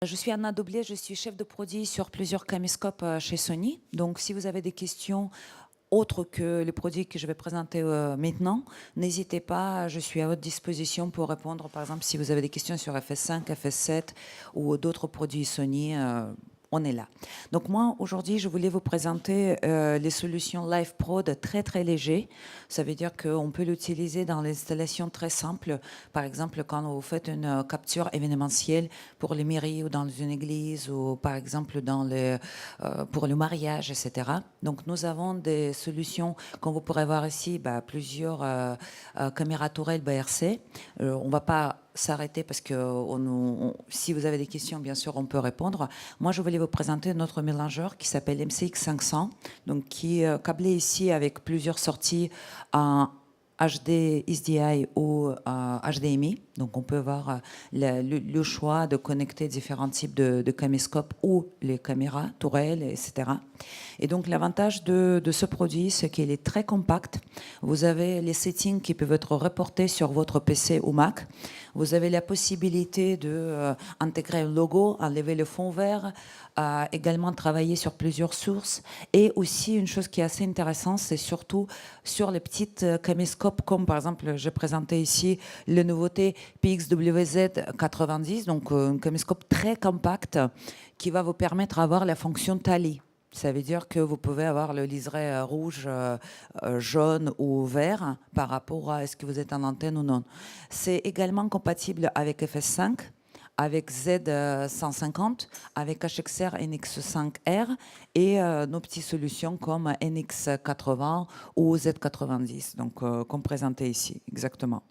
Je suis Anna Doblier, je suis chef de produit sur plusieurs caméscopes chez Sony. Donc, si vous avez des questions autres que les produits que je vais présenter maintenant, n'hésitez pas, je suis à votre disposition pour répondre. Par exemple, si vous avez des questions sur FS5, FS7 ou d'autres produits Sony, on est là. Donc moi, aujourd'hui, je voulais vous présenter les solutions Live Prod très très légers. Ça veut dire qu'on peut l'utiliser dans l'installation très simple. Par exemple, quand vous faites une capture événementielle pour les mairies ou dans une église ou par exemple pour le mariage, etc. Donc nous avons des solutions, comme vous pourrez voir ici, plusieurs caméras tourelles BRC. On ne va pas s'arrêter parce que si vous avez des questions, bien sûr, on peut répondre. Moi, je voulais vous présenter notre mélangeur qui s'appelle MCX 500, donc qui est câblé ici avec plusieurs sorties en HD, SDI ou HDMI. Donc, on peut avoir le choix de connecter différents types de caméscopes ou les caméras tourelles, etc. Et donc, l'avantage de ce produit, c'est qu'il est très compact. Vous avez les settings qui peuvent être reportés sur votre PC ou Mac. Vous avez la possibilité d'intégrer un logo, enlever le fond vert, également travailler sur plusieurs sources. Et aussi, une chose qui est assez intéressante, c'est surtout sur les petites caméscopes, comme par exemple, j'ai présenté ici la nouveauté PXWZ 90, donc un caméscope très compact qui va vous permettre d'avoir la fonction tally. Ça veut dire que vous pouvez avoir le liseré rouge, jaune ou vert par rapport à est-ce que vous êtes en antenne ou non. C'est également compatible avec FS5, avec Z150, avec HXR NX5R et nos petites solutions comme NX80 ou Z90, donc comme présenté ici, exactement.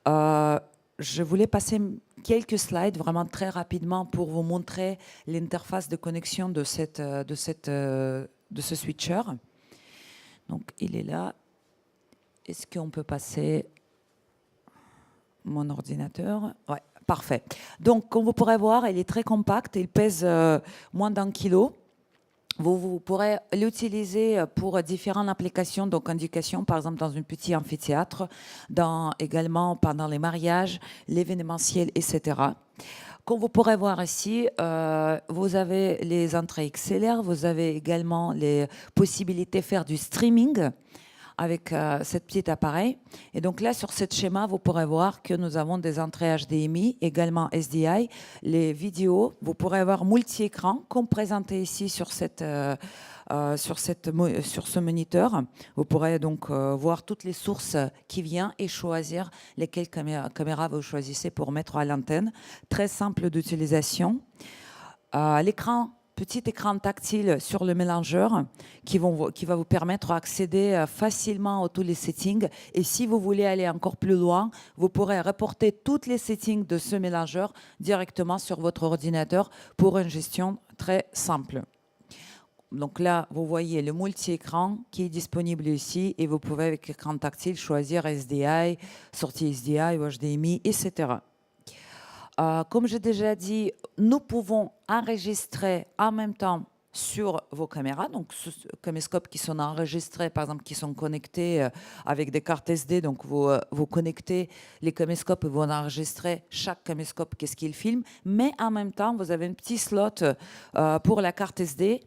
Euh, je voulais passer quelques slides vraiment très rapidement pour vous montrer l'interface de connexion de ce switcher. Donc, il est là. Est-ce qu'on peut passer mon ordinateur? Ouais, parfait. Donc, comme vous pourrez voir, il est très compact. Il pèse moins d'1 kilo. Vous pourrez l'utiliser pour différentes applications, donc indications, par exemple dans un petit amphithéâtre, également pendant les mariages, l'événementiel, etc. Comme vous pourrez voir ici, vous avez les entrées XLR, vous avez également les possibilités de faire du streaming avec cet petit appareil. Et donc là, sur ce schéma, vous pourrez voir que nous avons des entrées HDMI, également SDI, les vidéos. Vous pourrez avoir multi-écran, comme présenté ici sur ce moniteur. Vous pourrez donc voir toutes les sources qui viennent et choisir lesquelles caméras vous choisissez pour mettre à l'antenne. Très simple d'utilisation. Petit écran tactile sur le mélangeur qui va vous permettre d'accéder facilement à tous les settings. Et si vous voulez aller encore plus loin, vous pourrez reporter toutes les settings de ce mélangeur directement sur votre ordinateur pour une gestion très simple. Donc là, vous voyez le multi-écran qui est disponible ici et vous pouvez avec écran tactile choisir SDI, sortie SDI ou HDMI, etc. Comme j'ai déjà dit, nous pouvons enregistrer en même temps sur vos caméras, donc caméscopes qui sont enregistrés, par exemple, qui sont connectés avec des cartes SD, donc vous connectez les caméscopes et vous enregistrez chaque caméscope, qu'est-ce qu'il filme, mais en même temps, vous avez un petit slot pour la carte SD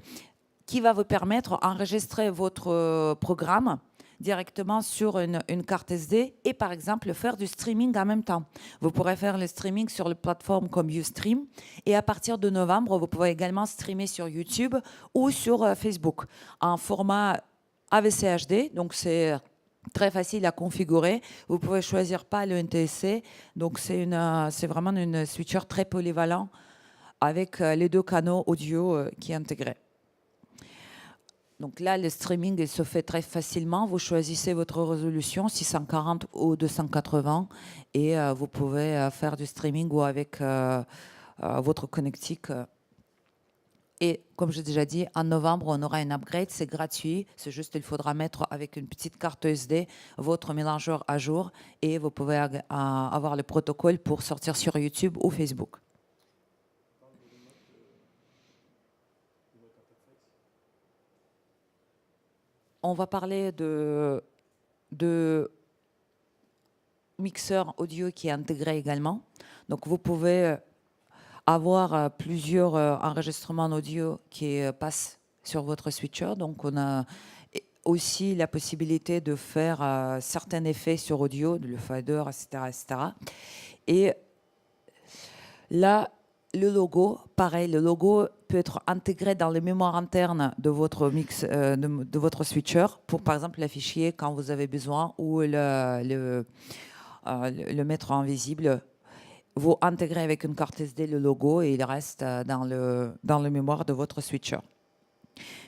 qui va vous permettre d'enregistrer votre programme directement sur une carte SD et par exemple faire du streaming en même temps. Vous pourrez faire le streaming sur les plateformes comme Ustream et à partir de novembre, vous pouvez également streamer sur YouTube ou sur Facebook en format AVC HD. Donc c'est très facile à configurer. Vous pouvez choisir pas le NTSC. Donc c'est vraiment une switcher très polyvalent avec les deux canaux audio qui est intégré. Donc là, le streaming, il se fait très facilement. Vous choisissez votre résolution, 640 ou 280, et vous pouvez faire du streaming ou avec votre connectique. Et comme j'ai déjà dit, en novembre, on aura un upgrade, c'est gratuit. C'est juste qu'il faudra mettre avec une petite carte SD votre mélangeur à jour et vous pouvez avoir le protocole pour sortir sur YouTube ou Facebook. On va parler de mixeur audio qui est intégré également. Donc vous pouvez avoir plusieurs enregistrements audio qui passent sur votre switcher. Donc, on a aussi la possibilité de faire certains effets sur audio, le fader, etc., etc. Et là, le logo, pareil, le logo peut être intégré dans les mémoires internes de votre mix, de votre switcher pour, par exemple, l'afficher quand vous avez besoin ou le mettre en visible. Vous intégrez avec une carte SD le logo et il reste dans le mémoire de votre switcher.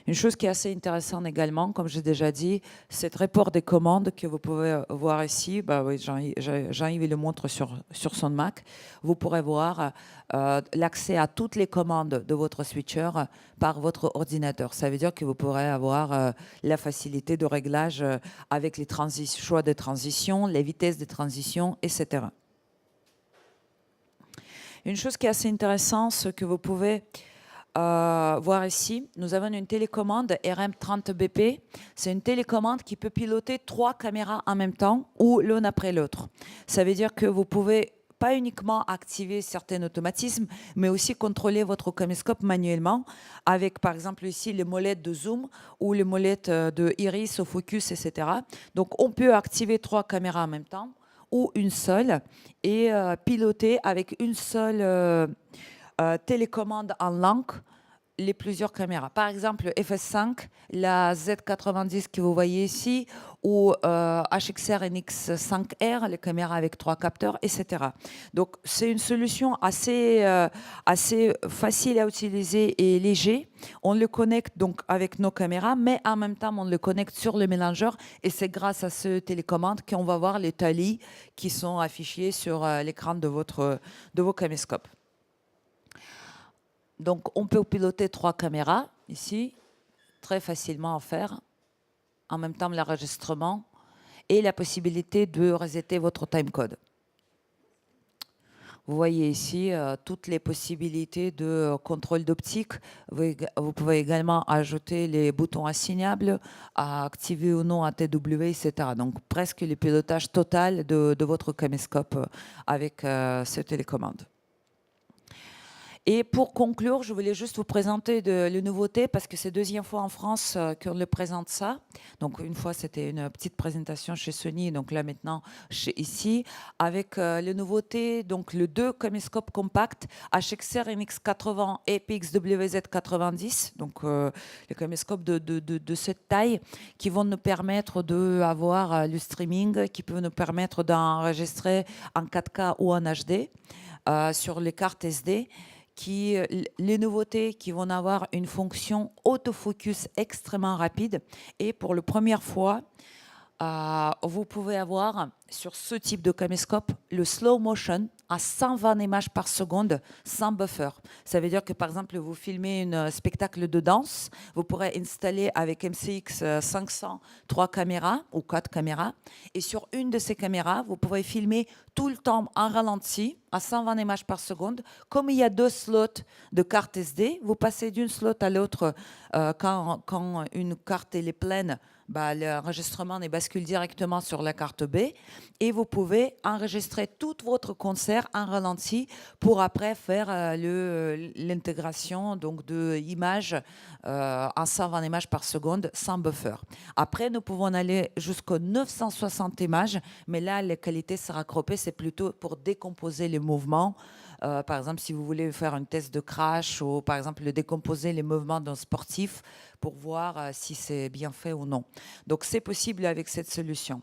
Une chose qui est assez intéressante également, comme j'ai déjà dit, c'est le report des commandes que vous pouvez voir ici. Bah oui, Jean-Yves le montre sur son Mac. Vous pourrez voir l'accès à toutes les commandes de votre switcher par votre ordinateur. Ça veut dire que vous pourrez avoir la facilité de réglage avec les choix de transition, les vitesses de transition, etc. Une chose qui est assez intéressante, ce que vous pouvez voir ici, nous avons une télécommande RM30BP. C'est une télécommande qui peut piloter 3 caméras en même temps ou l'une après l'autre. Ça veut dire que vous pouvez pas uniquement activer certains automatismes, mais aussi contrôler votre caméscope manuellement avec, par exemple, ici, les molettes de zoom ou les molettes de iris, au focus, etc. Donc, on peut activer 3 caméras en même temps ou une seule et piloter avec une seule télécommande en langue les plusieurs caméras. Par exemple, FS5, la Z90 que vous voyez ici, ou HXR NX5R, les caméras avec 3 capteurs, etc. Donc, c'est une solution assez facile à utiliser et léger. On le connecte donc avec nos caméras, mais en même temps, on le connecte sur le mélangeur. Et c'est grâce à ce télécommande qu'on va voir les talis qui sont affichés sur l'écran de vos caméscopes. Donc, on peut piloter 3 caméras, ici, très facilement à faire. En même temps, l'enregistrement et la possibilité de resetter votre timecode. Vous voyez ici toutes les possibilités de contrôle d'optique. Vous pouvez également ajouter les boutons assignables, à activer ou non un TW, etc. Donc, presque le pilotage total de votre caméscope avec cette télécommande. Et pour conclure, je voulais juste vous présenter les nouveautés parce que c'est la 2e fois en France qu'on le présente ça. Donc une fois, c'était une petite présentation chez Sony, donc là maintenant, ici, avec les nouveautés, donc le 2 caméscopes compacts HXR NX80 et PXWZ90, donc les caméscopes de cette taille qui vont nous permettre d'avoir le streaming, qui peuvent nous permettre d'enregistrer en 4K ou en HD sur les cartes SD. Les nouveautés qui vont avoir une fonction autofocus extrêmement rapide et pour la première fois, vous pouvez avoir sur ce type de caméscope le slow motion à 120 images par seconde sans buffer. Ça veut dire que par exemple vous filmez un spectacle de danse, vous pourrez installer avec MCX 500 3 caméras ou 4 caméras et sur une de ces caméras vous pouvez filmer tout le temps en ralenti à 120 images par seconde. Comme il y a 2 slots de carte SD, vous passez d'une slot à l'autre quand une carte est pleine. L'enregistrement bascule directement sur la carte B et vous pouvez enregistrer tout votre concert en ralenti pour après faire l'intégration donc de images en 120 images par seconde sans buffer. Après, nous pouvons aller jusqu'aux 960 images, mais là, la qualité sera croppée, c'est plutôt pour décomposer les mouvements. Par exemple, si vous voulez faire un test de crash ou par exemple décomposer les mouvements d'un sportif pour voir si c'est bien fait ou non. Donc, c'est possible avec cette solution.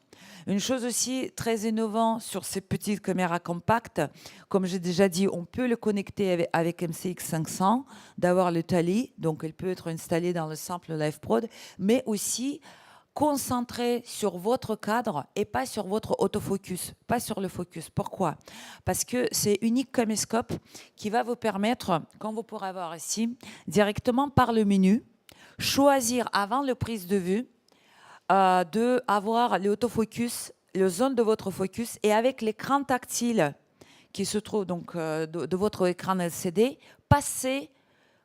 Une chose aussi très innovante sur ces petites caméras compactes, comme j'ai déjà dit, on peut le connecter avec MCX 500, d'avoir le tally, donc elle peut être installée dans le simple Live Prod, mais aussi concentré sur votre cadre et pas sur votre autofocus, pas sur le focus. Pourquoi? Parce que c'est unique caméscope qui va vous permettre, comme vous pourrez voir ici, directement par le menu, choisir avant la prise de vue d'avoir l'autofocus, la zone de votre focus et avec l'écran tactile qui se trouve donc de votre écran LCD, passer,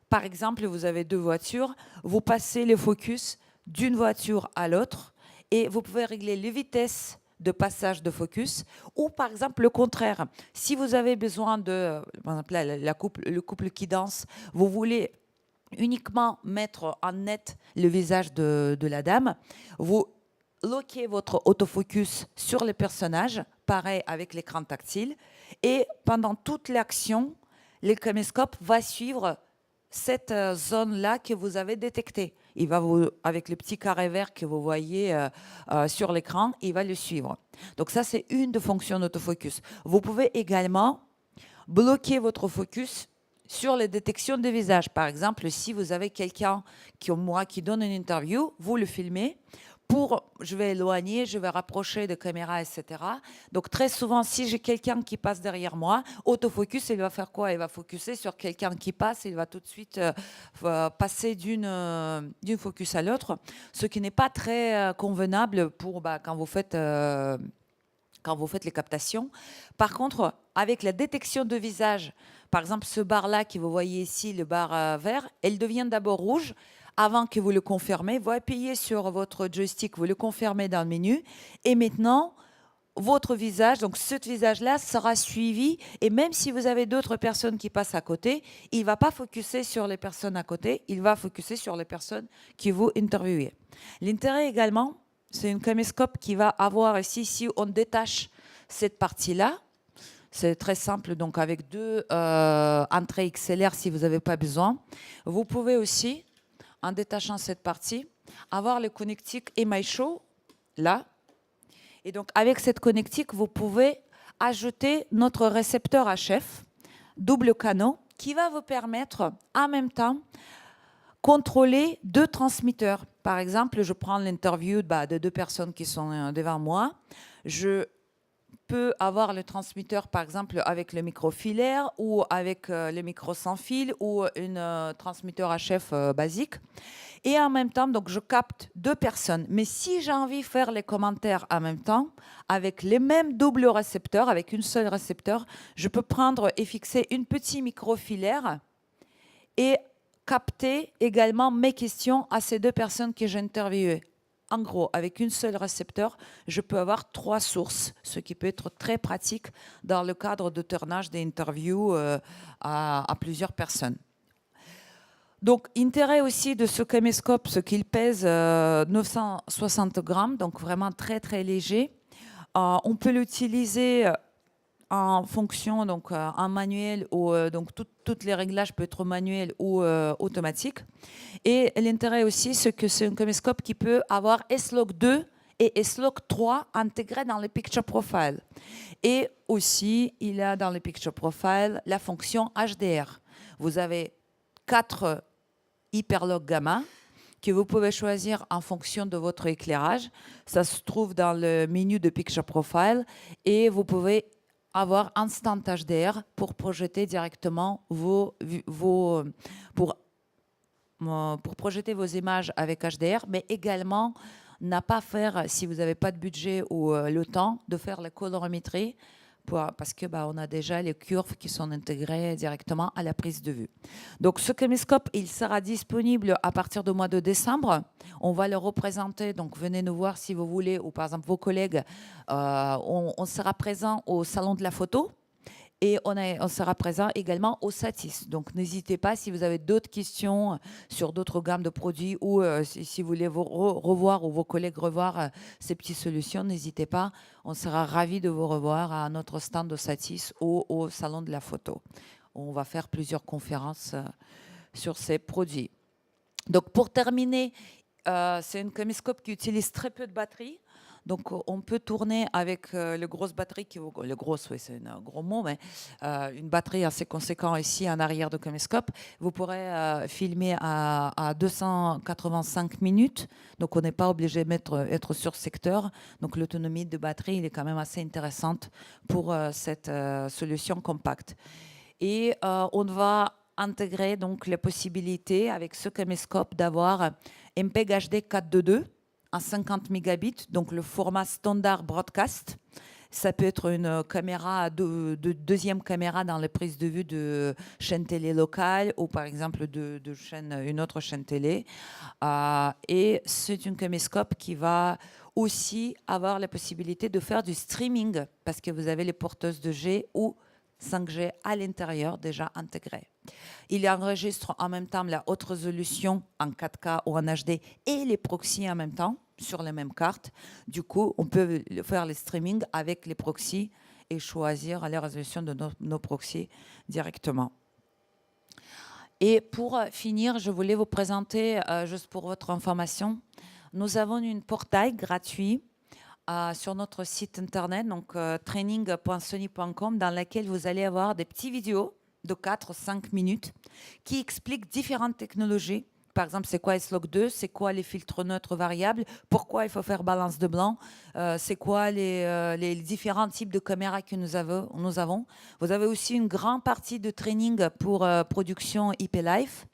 par exemple, vous avez 2 voitures, vous passez le focus d'une voiture à l'autre et vous pouvez régler les vitesses de passage de focus, ou par exemple le contraire. Si vous avez besoin de, par exemple le couple qui danse, vous voulez uniquement mettre en net le visage de la dame, vous loquez votre autofocus sur le personnage, pareil avec l'écran tactile, et pendant toute l'action, le caméscope va suivre cette zone-là que vous avez détectée. Il va vous, avec le petit carré vert que vous voyez sur l'écran, il va le suivre. Donc ça, c'est une des fonctions d'autofocus. Vous pouvez également bloquer votre focus sur les détections de visage. Par exemple, si vous avez quelqu'un comme moi qui donne une interview, vous le filmez. Je vais éloigner, je vais rapprocher de caméra, etc. Donc très souvent, si j'ai quelqu'un qui passe derrière moi, autofocus, il va faire quoi? Il va focuser sur quelqu'un qui passe, il va tout de suite passer d'une focus à l'autre, ce qui n'est pas très convenable pour quand vous faites les captations. Par contre, avec la détection de visage, par exemple ce bar-là que vous voyez ici, le bar vert, elle devient d'abord rouge. Avant que vous le confirmez, vous appuyez sur votre joystick, vous le confirmez dans le menu, et maintenant, votre visage, donc ce visage-là sera suivi, et même si vous avez d'autres personnes qui passent à côté, il ne va pas focuser sur les personnes à côté, il va focuser sur les personnes qui vous interviewez. L'intérêt également, c'est une caméscope qui va avoir ici, si on détache cette partie-là, c'est très simple, donc avec deux entrées XLR si vous n'avez pas besoin. Vous pouvez aussi, en détachant cette partie, avoir le connectique Emi Show, là. Et donc, avec cette connectique, vous pouvez ajouter notre récepteur HF, double canaux, qui va vous permettre, en même temps, contrôler deux transmetteurs. Par exemple, je prends l'interview de deux personnes qui sont devant moi. Je peux avoir le transmetteur, par exemple, avec le micro filaire ou avec le micro sans fil ou un transmetteur HF basique. Et en même temps, donc, je capte deux personnes. Mais si j'ai envie de faire les commentaires en même temps, avec les mêmes doubles récepteurs, avec une seule récepteur, je peux prendre et fixer une petite micro filaire et capter également mes questions à ces deux personnes que j'ai interviewées. En gros, avec une seule récepteur, je peux avoir 3 sources, ce qui peut être très pratique dans le cadre de tournage d'interviews à plusieurs personnes. Donc, intérêt aussi de ce caméscope, c'est qu'il pèse 960 grammes, donc vraiment très très léger. On peut l'utiliser en fonction, donc en manuel, ou donc tous les réglages peuvent être manuels ou automatiques. Et l'intérêt aussi, c'est que c'est un caméscope qui peut avoir S-Log 2 et S-Log 3 intégrés dans le Picture Profile. Et aussi, il y a dans le Picture Profile la fonction HDR. Vous avez 4 hyperlog gamma que vous pouvez choisir en fonction de votre éclairage. Ça se trouve dans le menu de Picture Profile et vous pouvez avoir Instant HDR pour projeter directement pour projeter vos images avec HDR, mais également n'a pas à faire, si vous n'avez pas de budget ou le temps, de faire la colorimétrie parce que on a déjà les curves qui sont intégrées directement à la prise de vue. Donc ce caméscope, il sera disponible à partir du mois de décembre. On va le représenter, donc venez nous voir si vous voulez, ou par exemple vos collègues. On sera présent au Salon de la photo. Et on sera présent également au Satis. Donc, n'hésitez pas si vous avez d'autres questions sur d'autres gammes de produits ou si vous voulez vous revoir ou vos collègues revoir ces petites solutions, n'hésitez pas. On sera ravis de vous revoir à notre stand au Satis ou au Salon de la photo. On va faire plusieurs conférences sur ces produits. Donc, pour terminer, c'est un caméscope qui utilise très peu de batterie. Donc, on peut tourner avec le grosse batterie, le gros, oui, c'est un gros mot, mais une batterie assez conséquente ici en arrière de caméscope. Vous pourrez filmer à 285 minutes, donc on n'est pas obligé d'être sur secteur. Donc, l'autonomie de batterie, il est quand même assez intéressante pour cette solution compacte. Et on va intégrer donc la possibilité avec ce caméscope d'avoir MPEG HD 422 à 50 mégabits, donc le format standard broadcast. Ça peut être une caméra de deuxième caméra dans les prises de vue de chaînes télé locales ou par exemple une autre chaîne télé. Et c'est une caméscope qui va aussi avoir la possibilité de faire du streaming parce que vous avez les porteuses de G ou 5G à l'intérieur déjà intégrées. Il enregistre en même temps la haute résolution en 4K ou en HD et les proxys en même temps sur les mêmes cartes. Du coup, on peut faire le streaming avec les proxys et choisir la résolution de nos proxys directement. Et pour finir, je voulais vous présenter, juste pour votre information, nous avons une portail gratuit sur notre site internet, donc training.sony.com, dans laquelle vous allez avoir des petites vidéos de 4-5 minutes qui expliquent différentes technologies. Par exemple, c'est quoi S-Log 2, c'est quoi les filtres neutres variables, pourquoi il faut faire balance de blanc, c'est quoi les différents types de caméras que nous avons. Vous avez aussi une grande partie de training pour production IP Life,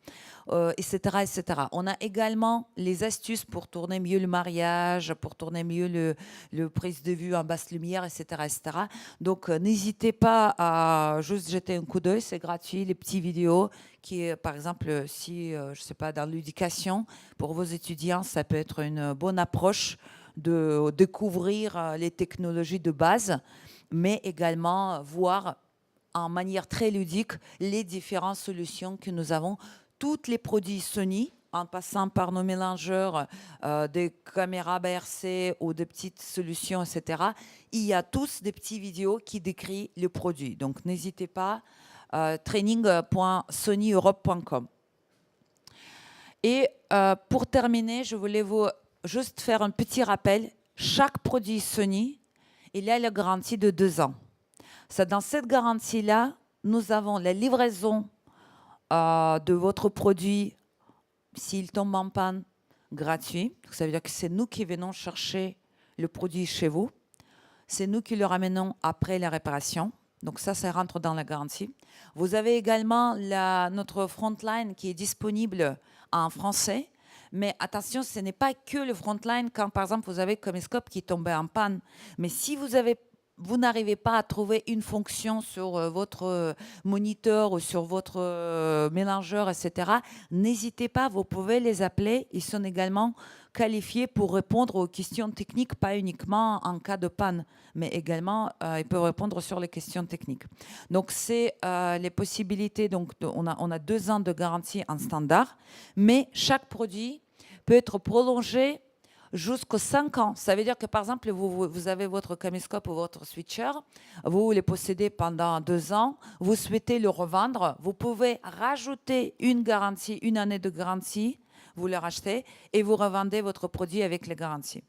etc., etc. On a également les astuces pour tourner mieux le mariage, pour tourner mieux le prise de vue en basse lumière, etc., etc. Donc, n'hésitez pas à juste jeter un coup d'œil, c'est gratuit, les petites vidéos qui, par exemple, si, je sais pas, dans l'éducation, pour vos étudiants, ça peut être une bonne approche de découvrir les technologies de base, mais également voir en manière très ludique les différentes solutions que nous avons. Tous les produits Sony, en passant par nos mélangeurs, des caméras BRC ou des petites solutions, etc., il y a tous des petites vidéos qui décrivent le produit. Donc, n'hésitez pas, training.sonyeurope.com. Et pour terminer, je voulais vous juste faire un petit rappel. Chaque produit Sony, il a la garantie de 2 ans. Dans cette garantie-là, nous avons la livraison de votre produit s'il tombe en panne gratuit. Ça veut dire que c'est nous qui venons chercher le produit chez vous. C'est nous qui le ramenons après la réparation. Donc ça rentre dans la garantie. Vous avez également notre frontline qui est disponible en français. Mais attention, ce n'est pas que le frontline quand, par exemple, vous avez caméscope qui tombe en panne. Mais si vous n'arrivez pas à trouver une fonction sur votre moniteur ou sur votre mélangeur, etc., n'hésitez pas, vous pouvez les appeler. Ils sont également qualifiés pour répondre aux questions techniques, pas uniquement en cas de panne, mais également ils peuvent répondre sur les questions techniques. Donc, c'est les possibilités. Donc, on a 2 ans de garantie en standard, mais chaque produit peut être prolongé jusqu'aux 5 ans. Ça veut dire que, par exemple, vous avez votre caméscope ou votre switcher, vous les possédez pendant 2 ans, vous souhaitez le revendre, vous pouvez rajouter une année de garantie, vous le rachetez et vous revendez votre produit avec les garanties.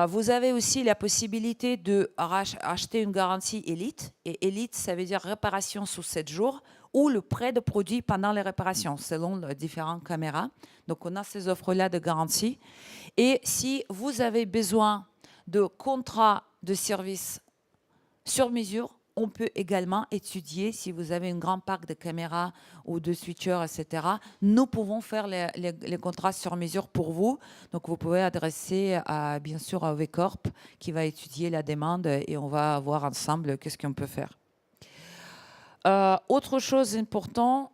Vous avez aussi la possibilité d'acheter une garantie Elite. Et Elite, ça veut dire réparation sous 7 jours ou le prêt de produit pendant les réparations, selon les différentes caméras. Donc, on a ces offres-là de garantie. Et si vous avez besoin de contrats de service sur mesure, on peut également étudier, si vous avez un grand parc de caméras ou de switchers, etc., nous pouvons faire les contrats sur mesure pour vous. Donc, vous pouvez adresser bien sûr à OVCorp qui va étudier la demande et on va voir ensemble qu'est-ce qu'on peut faire. Autre chose importante,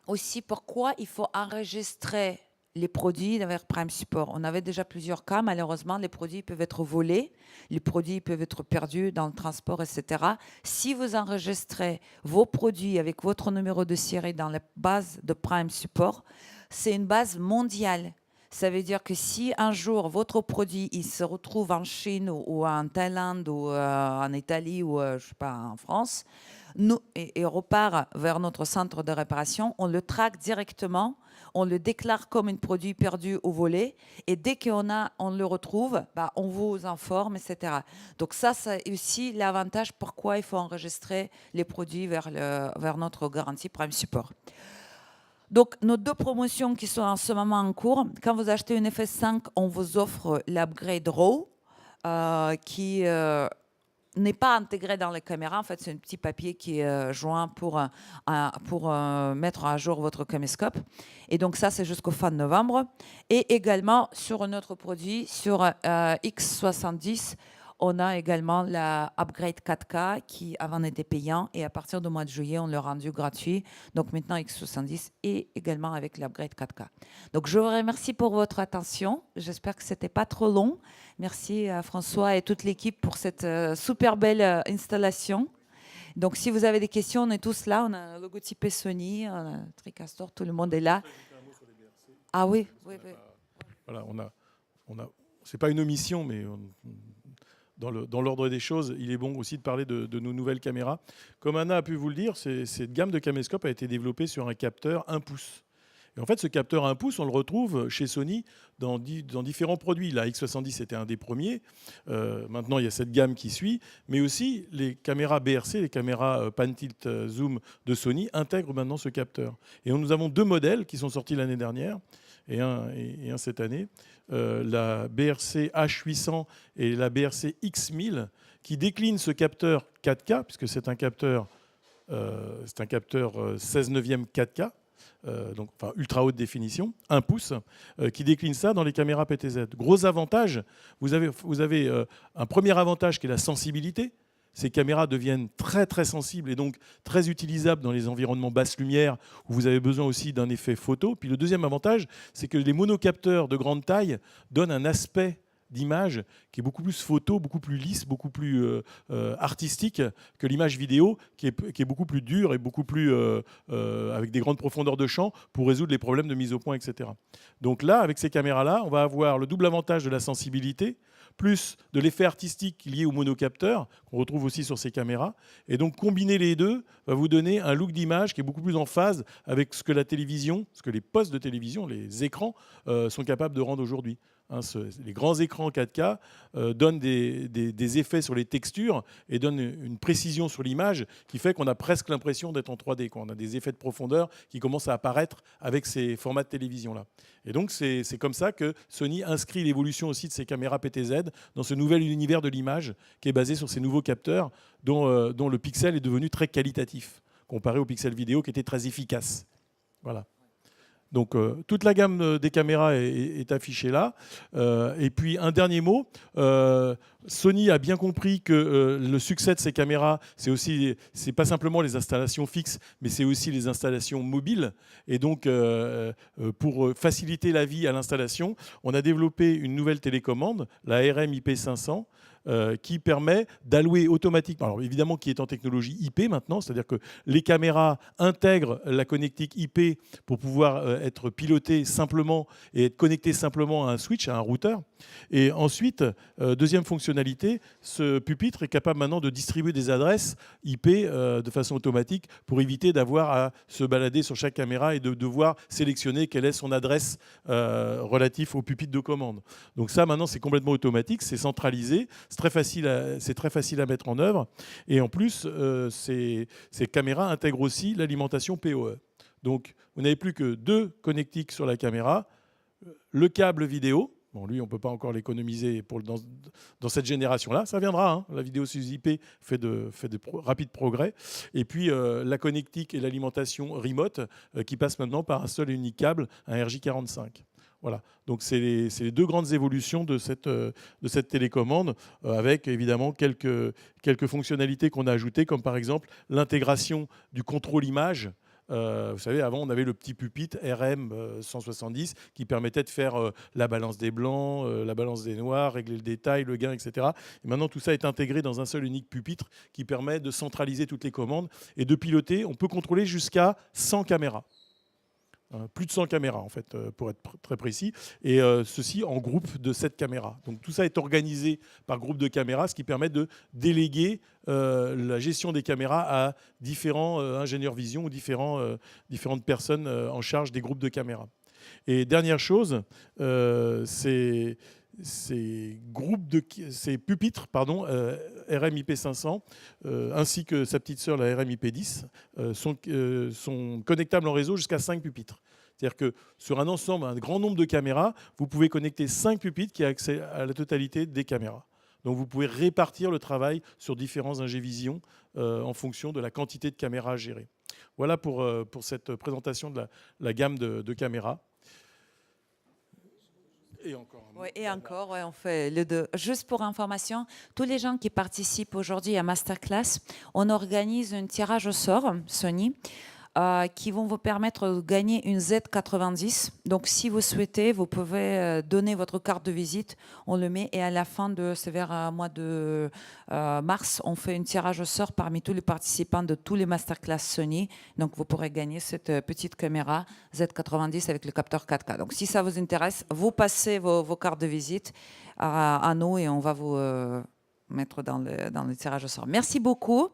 aussi pourquoi il faut enregistrer les produits vers Prime Support. On avait déjà plusieurs cas. Malheureusement, les produits peuvent être volés, les produits peuvent être perdus dans le transport, etc. Si vous enregistrez vos produits avec votre numéro de série dans la base de Prime Support, c'est une base mondiale. Ça veut dire que si un jour votre produit il se retrouve en Chine ou en Thaïlande ou en Italie ou je sais pas, en France, et repart vers notre centre de réparation, on le traque directement, on le déclare comme un produit perdu ou volé, et dès qu'on le retrouve, on vous informe, etc. Donc ça, c'est aussi l'avantage pourquoi il faut enregistrer les produits vers notre garantie Prime Support. Donc, nos 2 promotions qui sont en ce moment en cours, quand vous achetez une FS5, on vous offre l'upgrade RAW, qui n'est pas intégré dans les caméras. En fait, c'est un petit papier qui est joint pour mettre à jour votre caméscope. Et donc, ça, c'est jusqu'au fin novembre. Et également, sur un autre produit, sur X70, On a également la Upgrade 4K qui avant était payant et à partir du mois de juillet, on l'a rendu gratuit. Donc maintenant X70 et également avec l'Upgrade 4K. Donc je vous remercie pour votre attention. J'espère que c'était pas trop long. Merci à François et toute l'équipe pour cette super belle installation. Donc si vous avez des questions, on est tous là. On a un logotype Sony, on a TriCastor, tout le monde est là. Ah oui, oui, oui. Voilà, c'est pas une omission, mais dans l'ordre des choses, il est bon aussi de parler de nos nouvelles caméras. Comme Anna a pu vous le dire, cette gamme de caméscopes a été développée sur un capteur 1 pouce. Et en fait, ce capteur 1 pouce, on le retrouve chez Sony dans différents produits. La X70 était un des premiers. Maintenant, il y a cette gamme qui suit. Mais aussi, les caméras BRC, les caméras Pan Tilt Zoom de Sony, intègrent maintenant ce capteur. Et nous avons 2 modèles qui sont sortis l'année dernière et un cette année. La BRC H800 et la BRC X1000 qui déclinent ce capteur 4K, puisque c'est un capteur 16 neuvième 4K, donc enfin, ultra haute définition, 1 pouce, qui décline ça dans les caméras PTZ. Gros avantage, vous avez un premier avantage qui est la sensibilité. Ces caméras deviennent très très sensibles et donc très utilisables dans les environnements basse lumière où vous avez besoin aussi d'un effet photo. Puis le deuxième avantage, c'est que les monocapteurs de grande taille donnent un aspect d'image qui est beaucoup plus photo, beaucoup plus lisse, beaucoup plus artistique que l'image vidéo qui est beaucoup plus dure et beaucoup plus avec des grandes profondeurs de champ pour résoudre les problèmes de mise au point, etc. Donc là, avec ces caméras-là, on va avoir le double avantage de la sensibilité, plus de l'effet artistique lié au monocapteur, qu'on retrouve aussi sur ces caméras. Et donc, combiner les deux va vous donner un look d'image qui est beaucoup plus en phase avec ce que la télévision, ce que les postes de télévision, les écrans, sont capables de rendre aujourd'hui. Les grands écrans 4K donnent des effets sur les textures et donnent une précision sur l'image qui fait qu'on a presque l'impression d'être en 3D. On a des effets de profondeur qui commencent à apparaître avec ces formats de télévision-là. Et donc, c'est comme ça que Sony inscrit l'évolution aussi de ses caméras PTZ dans ce nouvel univers de l'image qui est basé sur ces nouveaux capteurs dont le pixel est devenu très qualitatif, comparé au pixel vidéo qui était très efficace. Voilà. Donc, toute la gamme des caméras est affichée là. Et puis, un dernier mot. Sony a bien compris que le succès de ces caméras, c'est pas simplement les installations fixes, mais c'est aussi les installations mobiles. Et donc, pour faciliter la vie à l'installation, on a développé une nouvelle télécommande, la RM IP500, qui permet d'allouer automatiquement, alors évidemment qui est en technologie IP maintenant, c'est-à-dire que les caméras intègrent la connectique IP pour pouvoir être pilotées simplement et être connectées simplement à un switch, à un routeur. Et ensuite, deuxième fonctionnalité, ce pupitre est capable maintenant de distribuer des adresses IP de façon automatique pour éviter d'avoir à se balader sur chaque caméra et de devoir sélectionner quelle est son adresse relative au pupitre de commande. Donc ça, maintenant, c'est complètement automatique, c'est centralisé, c'est très facile à mettre en œuvre. Et en plus, ces caméras intègrent aussi l'alimentation PoE. Donc, vous n'avez plus que 2 connectiques sur la caméra, le câble vidéo. Bon, lui, on ne peut pas encore l'économiser dans cette génération-là. Ça viendra. Hein. La vidéo sur IP fait de rapides progrès. Et puis, la connectique et l'alimentation remote qui passe maintenant par un seul et unique câble, un RJ45. Voilà. Donc, c'est les 2 grandes évolutions de cette télécommande, avec évidemment quelques fonctionnalités qu'on a ajoutées, comme par exemple l'intégration du contrôle image. Vous savez, avant, on avait le petit pupitre RM 170 qui permettait de faire la balance des blancs, la balance des noirs, régler le détail, le gain, etc. Et maintenant, tout ça est intégré dans un seul unique pupitre qui permet de centraliser toutes les commandes et de piloter. On peut contrôler jusqu'à 100 caméras. Plus de 100 caméras, en fait, pour être très précis. Et ceci en groupe de 7 caméras. Donc tout ça est organisé par groupe de caméras, ce qui permet de déléguer la gestion des caméras à différents ingénieurs vision ou différentes personnes en charge des groupes de caméras. Et dernière chose, ces pupitres, RM IP500, ainsi que sa petite sœur, la RM IP10, sont connectables en réseau jusqu'à 5 pupitres. C'est-à-dire que sur un ensemble, un grand nombre de caméras, vous pouvez connecter 5 pupitres qui ont accès à la totalité des caméras. Donc vous pouvez répartir le travail sur différents ingévisions en fonction de la quantité de caméras à gérer. Voilà pour cette présentation de la gamme de caméras. Et encore. Oui, et encore, ouais, on fait les deux. Juste pour information, tous les gens qui participent aujourd'hui à Masterclass, on organise un tirage au sort Sony qui vont vous permettre de gagner une Z90. Donc, si vous souhaitez, vous pouvez donner votre carte de visite. On le met et à la fin de, c'est vers le mois de mars, on fait un tirage au sort parmi tous les participants de tous les Masterclass Sony. Donc, vous pourrez gagner cette petite caméra Z90 avec le capteur 4K. Donc, si ça vous intéresse, vous passez vos cartes de visite à nous et on va vous mettre dans le tirage au sort. Merci beaucoup.